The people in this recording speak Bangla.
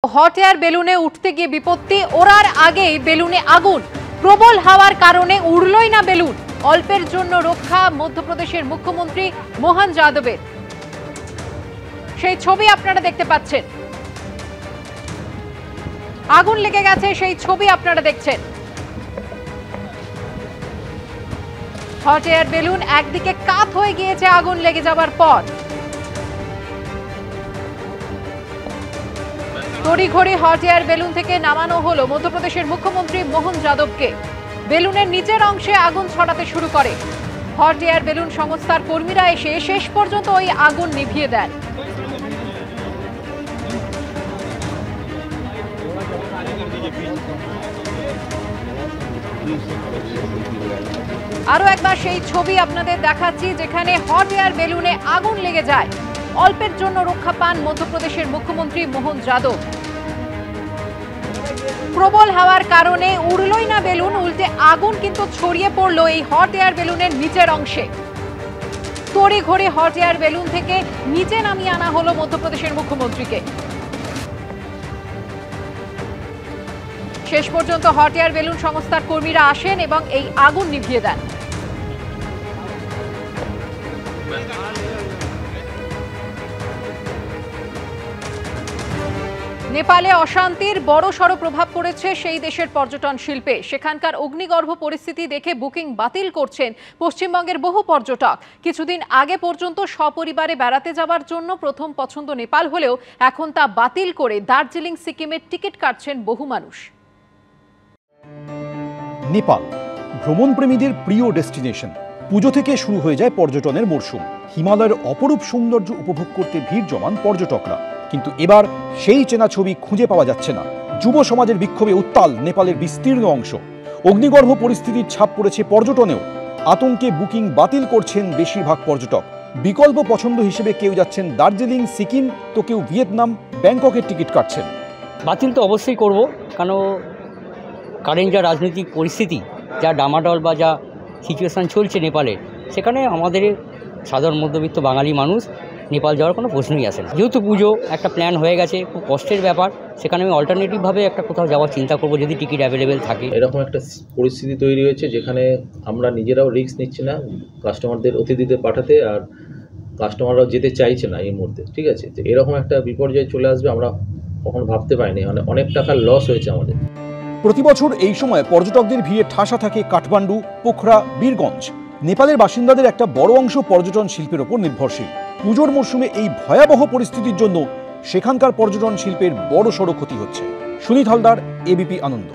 हट एयर बेलुने उठते गিয়ে বিপত্তি ওড়ার আগেই বেলুনে আগুন প্রবল হাওয়ার কারণে উড়লই না বেলুন অল্পের জন্য রক্ষা মধ্যপ্রদেশের মুখ্যমন্ত্রী মোহন যাদবের সেই ছবি আপনারা দেখতে পাচ্ছেন আগুন লেগে গেছে সেই ছবি আপনারা দেখছেন হট এয়ার বেলুন একদিকে কাত হয়ে গিয়েছে আগুন লেগে যাবার পর তড়িঘড়ি হট এয়ার বেলুন থেকে নামানো হলো মধ্যপ্রদেশের মুখ্যমন্ত্রী মোহন যাদবকে বেলুনের নিচের অংশে আগুন ছড়াতে শুরু করে হট এয়ার বেলুন সংস্থার কর্মীরা এসে শেষ পর্যন্ত ওই আগুন নিভিয়ে দেন আরো একবার সেই ছবি আপনাদের দেখাচ্ছি যেখানে হট এয়ার বেলুনে আগুন লেগে যায় অল্পের জন্য রক্ষা পান মধ্যপ্রদেশের মুখ্যমন্ত্রী মোহন যাদব প্রবল হাওয়ার কারণে উড়লই না বেলুন উল্টে আগুন কিন্তু ছড়িয়ে পড়লো এই হট এয়ার বেলুনের নিচের অংশে তড়িঘড়ি হট এয়ার বেলুন থেকে নিচে নামিয়ে আনা হলো মধ্যপ্রদেশের মুখ্যমন্ত্রীকে শেষ পর্যন্ত হট এয়ার বেলুন সংস্থার কর্মীরা আসেন এবং এই আগুন নিভিয়ে দেন নেপালে অশান্তির বড়সড় প্রভাব পড়েছে সেই দেশের পর্যটন শিল্পে সেখানকার অগ্নিগর্ভ পরিস্থিতি দেখে বুকিং বাতিল করছেন পশ্চিমবঙ্গের বহু পর্যটক কিছুদিন আগে পর্যন্ত সপরিবারে বেড়াতে যাওয়ার জন্য প্রথম পছন্দ নেপাল হলেও এখন তা বাতিল করে দার্জিলিং সিকিমের টিকিট কাটছেন বহু মানুষ নেপাল ভ্রমণপ্রেমীদের প্রিয় ডেস্টিনেশন পুজো থেকে শুরু হয়ে যায় পর্যটনের মরশুম হিমালয়ের অপরূপ সৌন্দর্য উপভোগ করতে ভিড় জমান পর্যটকরা কিন্তু এবার সেই চেনা ছবি খুঁজে পাওয়া যাচ্ছে না যুব সমাজের বিক্ষোভে উত্তাল নেপালের বিস্তীর্ণ অংশ অগ্নিগর্ভ পরিস্থিতির ছাপ পড়েছে পর্যটনেও আতঙ্কে বুকিং বাতিল করছেন বেশিরভাগ পর্যটক বিকল্প পছন্দ হিসেবে কেউ যাচ্ছেন দার্জিলিং সিকিম তো কেউ ভিয়েতনাম ব্যাংককের টিকিট কাটছেন বাতিল তো অবশ্যই করব কারণ কারেন্ট যা রাজনৈতিক পরিস্থিতি যা ডামাডল বা যা সিচুয়েশান চলছে নেপালে সেখানে আমাদের সাধারণ মধ্যবিত্ত বাঙালি মানুষ নেপাল যাওয়ার কোনো প্রশ্নই আসে না যেহেতু পুজো একটা প্ল্যান হয়ে গেছে খুব কষ্টের ব্যাপার সেখানে আমি অল্টারনেটিভভাবে একটা কোথাও যাওয়ার চিন্তা করব যদি টিকিট অ্যাভেলেবেল থাকে এরকম একটা পরিস্থিতি তৈরি হয়েছে যেখানে আমরা নিজেরাও রিস্ক নিচ্ছি না কাস্টমারদের অতিথিদের পাঠাতে আর কাস্টমাররাও যেতে চাইছে না এই মুহূর্তে ঠিক আছে তো এরকম একটা বিপর্যয় চলে আসবে আমরা কখনো ভাবতে পারিনি মানে অনেক টাকার লস হয়েছে আমাদের প্রতি বছর এই সময় পর্যটকদের ভিড়ে ঠাসা থাকে কাঠমান্ডু পোখরা বীরগঞ্জ নেপালের বাসিন্দাদের একটা বড় অংশ পর্যটন শিল্পের ওপর নির্ভরশীল পুজোর মরশুমে এই ভয়াবহ পরিস্থিতির জন্য সেখানকার পর্যটন শিল্পের বড়সড় ক্ষতি হচ্ছে সুনীত হালদার এবিপি আনন্দ।